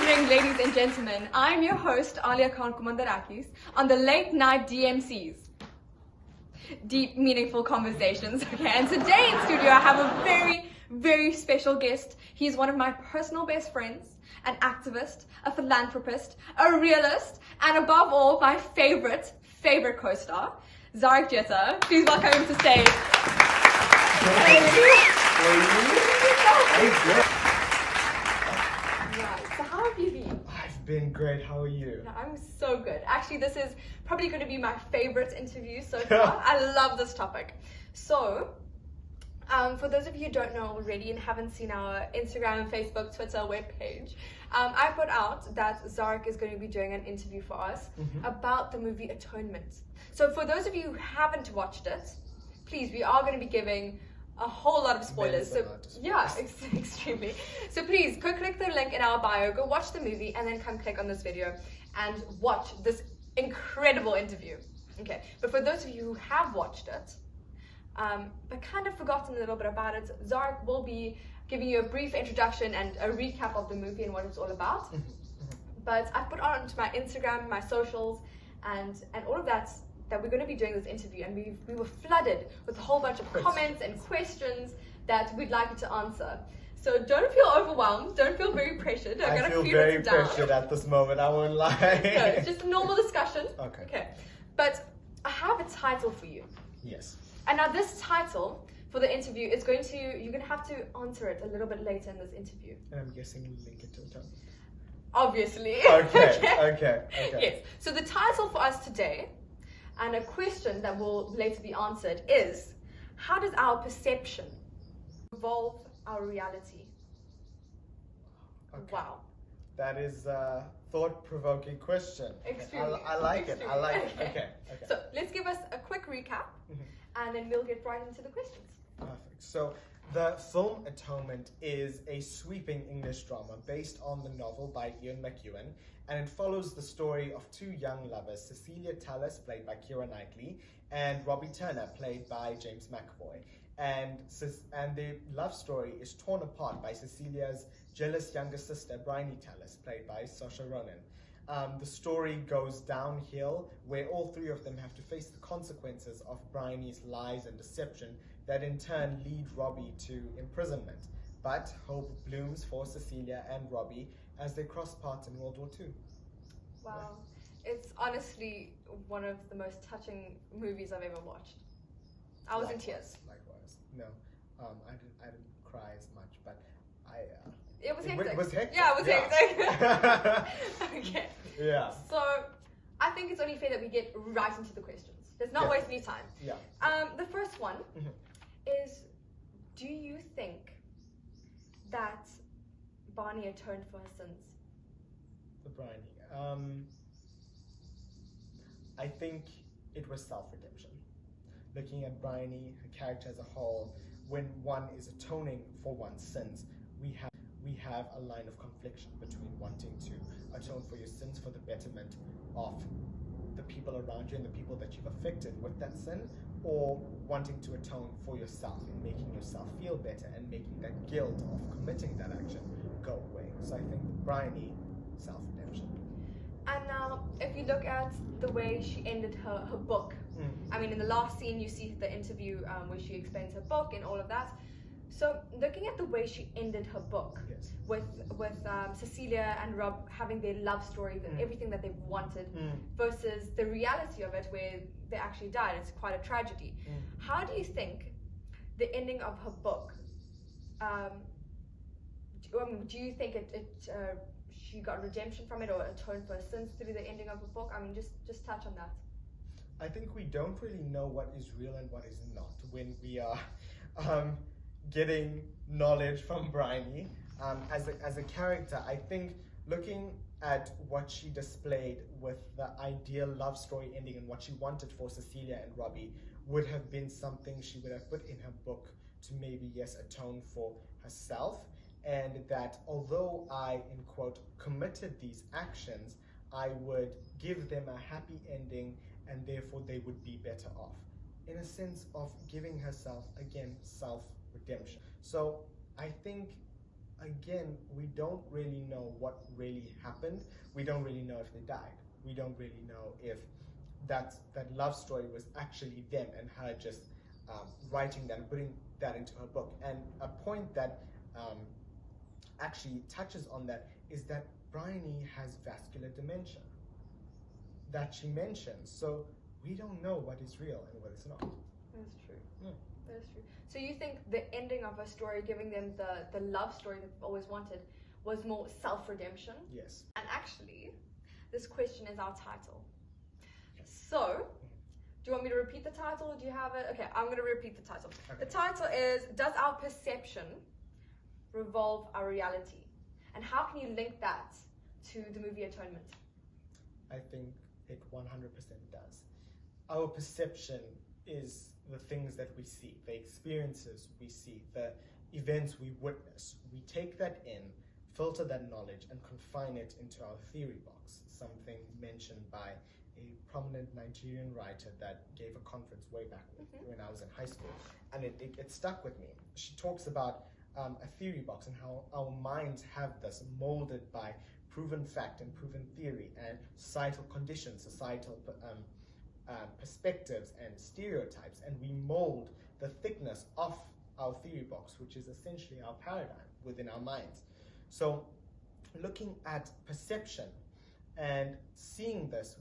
evening, ladies and gentlemen. I'm your host, Alia Khan Kumandarakis, on the late night DMCs. Deep, meaningful conversations. Okay, and today in studio I have a very, very special guest. He's one of my personal best friends, an activist, a philanthropist, a realist, and above all, my favorite co-star, Zarek Jetta. Please welcome him to stage. Thank you. So how have you been? I've been great. How are you? No, I'm so good. Actually, this is probably going to be my favorite interview so far. I love this topic. So, for those of you who don't know already and haven't seen our Instagram, Facebook, Twitter webpage, I put out that Zarek is going to be doing an interview for us about the movie Atonement. So for those of you who haven't watched it, please, we are going to be giving a whole lot of spoilers. So yeah, extremely. So please go click the link in our bio, go watch the movie, and then come click on this video and watch this incredible interview. Okay, but for those of you who have watched it, but kind of forgotten a little bit about it, Zarek will be giving you a brief introduction and a recap of the movie and what it's all about. But I've put onto my Instagram, my socials, and all of that we're going to be doing this interview, and we were flooded with a whole bunch of comments and questions that we'd like you to answer. So don't feel overwhelmed, don't feel very pressured. I feel very pressured at this moment, I won't lie. No, it's just a normal discussion. Okay. But I have a title for you. Yes. And now this title for the interview is you're going to have to answer it a little bit later in this interview. And I'm guessing you link it to the title. Obviously. Okay. Yes. So the title for us today, and a question that will later be answered, is: how does our perception evolve our reality? Okay. Wow. That is a thought-provoking question. Extremely. I like it. Okay. So let's give us a quick recap, and then we'll get right into the questions. Perfect. So the film Atonement is a sweeping English drama based on the novel by Ian McEwan, and it follows the story of two young lovers, Cecilia Tallis, played by Keira Knightley, and Robbie Turner, played by James McAvoy. And the love story is torn apart by Cecilia's jealous younger sister, Bryony Tallis, played by Saoirse Ronan. The story goes downhill, where all three of them have to face the consequences of Bryony's lies and deception that in turn lead Robbie to imprisonment. But hope blooms for Cecilia and Robbie as they cross paths in World War II. Wow. It's honestly one of the most touching movies I've ever watched. I was in tears. Likewise. No, I didn't cry as much, but it was hectic. It was hectic. Yeah, it was hectic. Okay. Yeah. So I think it's only fair that we get right into the questions. Let's not waste any time. Yeah. The first one is: do you think that Barney atoned for her sins? For Bryony, I think it was self-redemption. Looking at Bryony, her character as a whole, when one is atoning for one's sins, we have a line of confliction between wanting to atone for your sins for the betterment of the people around you and the people that you've affected with that sin, or wanting to atone for yourself and making yourself feel better and making that guilt of committing that action go away. So I think Bryony, self-redemption. And now, if you look at the way she ended her book, I mean, in the last scene you see the interview where she explains her book and all of that. So looking at the way she ended her book, with Cecilia and Rob having their love story, everything that they've wanted, versus the reality of it where they actually died, it's quite a tragedy. How do you think the ending of her book, do you think she got redemption from it or atoned for her sins through the ending of the book? I mean, just touch on that. I think we don't really know what is real and what is not when we are getting knowledge from Bryony. As a character, I think looking at what she displayed with the ideal love story ending and what she wanted for Cecilia and Robbie would have been something she would have put in her book to maybe, yes, atone for herself, and that although I, in quote, committed these actions, I would give them a happy ending and therefore they would be better off. In a sense of giving herself, again, self-redemption. So I think again, we don't really know what really happened. We don't really know if they died. We don't really know if that love story was actually them and her just writing that and putting that into her book. And a point that actually touches on that is that Bryony has vascular dementia that she mentions. So we don't know what is real and what is not. That's true. Yeah. That's true. So you think the ending of her story, giving them the love story that they've always wanted, was more self-redemption? Yes. And actually, this question is our title. So, do you want me to repeat the title, or do you have it? Okay, I'm going to repeat the title. Okay. The title is, Does Our Perception Revolve Our Reality? And how can you link that to the movie Atonement? I think it 100% does. Our perception is the things that we see, the experiences we see, the events we witness. We take that in, filter that knowledge, and confine it into our theory box, something mentioned by a prominent Nigerian writer that gave a conference way back when I was in high school, and it stuck with me. She talks about a theory box and how our minds have this molded by proven fact and proven theory and societal conditions, societal perspectives and stereotypes, and we mold the thickness of our theory box, which is essentially our paradigm within our minds. So looking at perception and seeing this,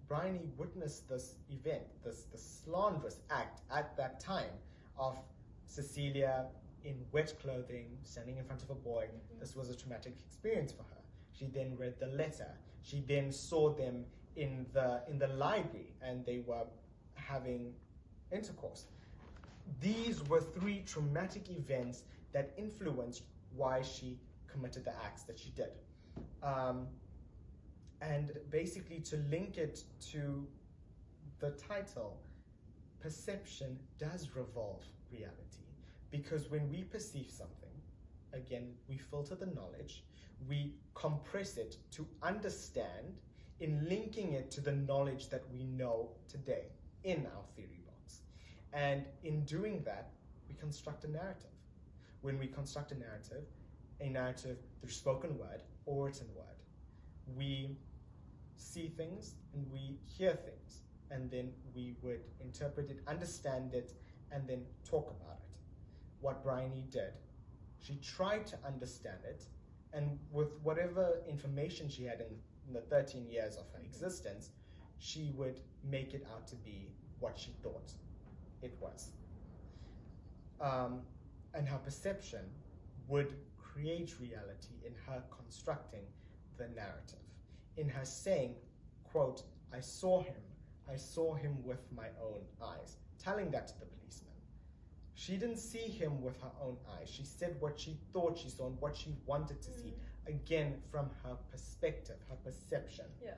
Bryony witnessed this event, this slanderous act at that time of Cecilia in wet clothing, standing in front of a boy. This was a traumatic experience for her. She then read the letter. She then saw them in the library, and they were having intercourse. These were three traumatic events that influenced why she committed the acts that she did. And basically, to link it to the title, perception does revolve reality. Because when we perceive something, again, we filter the knowledge, we compress it to understand in linking it to the knowledge that we know today in our theory box. And in doing that, we construct a narrative. When we construct a narrative through spoken word or written word, we see things and we hear things, and then we would interpret it, understand it, and then talk about it. What Bryony did, she tried to understand it, and with whatever information she had in the 13 years of her existence, she would make it out to be what she thought it was. And her perception would create reality in her constructing the narrative, in her saying, quote, I saw him with my own eyes, telling that to the policeman. She didn't see him with her own eyes. She said what she thought she saw and what she wanted to see, again, from her perspective, her perception. Yeah.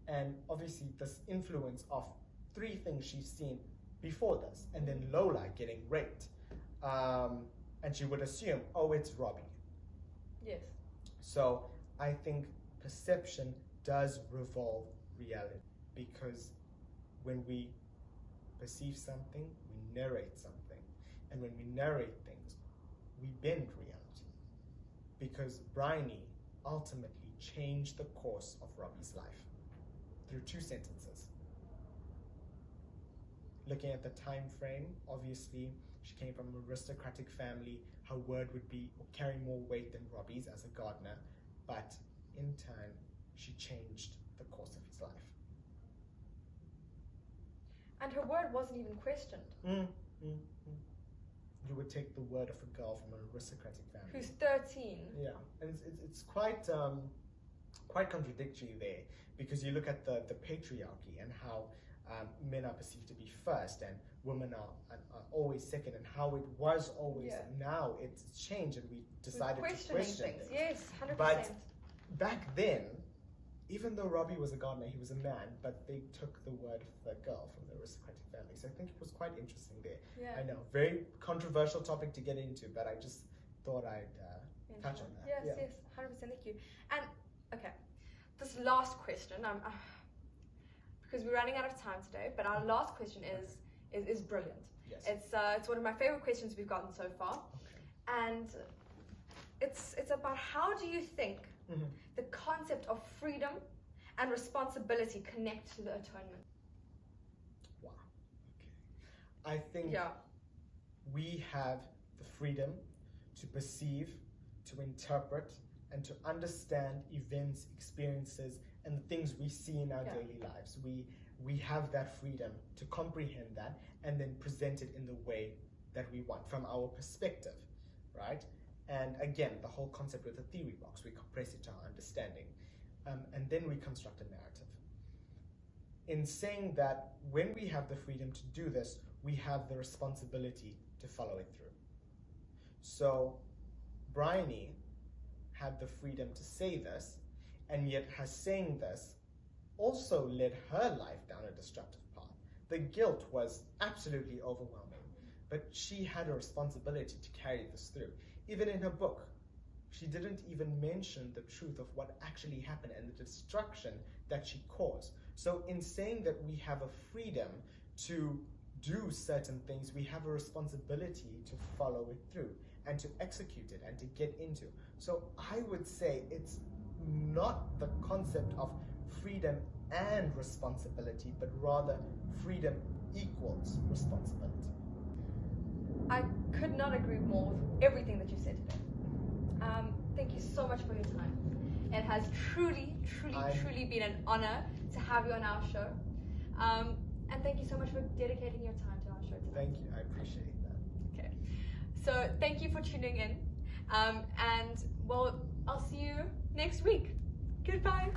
And obviously this influence of three things she's seen before this, and then Lola getting raped. And she would assume, oh, it's Robbie. Yes. So I think perception does revolve reality, because when we perceive something, we narrate something. And when we narrate things, we bend reality. Because Bryony ultimately changed the course of Robbie's life through two sentences. Looking at the time frame, obviously, she came from an aristocratic family. Her word would be or carry more weight than Robbie's as a gardener, but in turn, she changed the course of his life. And her word wasn't even questioned. You would take the word of a girl from an aristocratic family who's 13. Yeah, and it's quite contradictory there, because you look at the patriarchy and how men are perceived to be first and women are always second, and how it was always. Now it's changed, and we decided to question things. Yes, 100%. But back then, even though Robbie was a gardener, he was a man, but they took the word of the girl from the aristocratic family. So I think it was quite interesting there. Yeah. I know, very controversial topic to get into, but I just thought I'd touch on that. Yes, 100%, thank you. And, okay, this last question, because we're running out of time today, but our last question is brilliant. Yes. It's one of my favorite questions we've gotten so far. Okay. And it's about how do you think the concept of freedom and responsibility connect to the atonement? Wow. Okay. I think we have the freedom to perceive, to interpret, and to understand events, experiences, and the things we see in our daily lives. We have that freedom to comprehend that and then present it in the way that we want from our perspective, right? And again, the whole concept with the theory box, we compress it to our understanding, and then we construct a narrative. In saying that, when we have the freedom to do this, we have the responsibility to follow it through. So, Bryony had the freedom to say this, and yet her saying this also led her life down a destructive path. The guilt was absolutely overwhelming, but she had a responsibility to carry this through. Even in her book, she didn't even mention the truth of what actually happened and the destruction that she caused. So in saying that we have a freedom to do certain things, we have a responsibility to follow it through and to execute it and to get into. So I would say it's not the concept of freedom and responsibility, but rather freedom equals responsibility. I could not agree more with everything that you said today. Thank you so much for your time. It has truly been an honor to have you on our show. And thank you so much for dedicating your time to our show tonight. Thank you, I appreciate that. Okay, so thank you for tuning in. And well, I'll see you next week. Goodbye.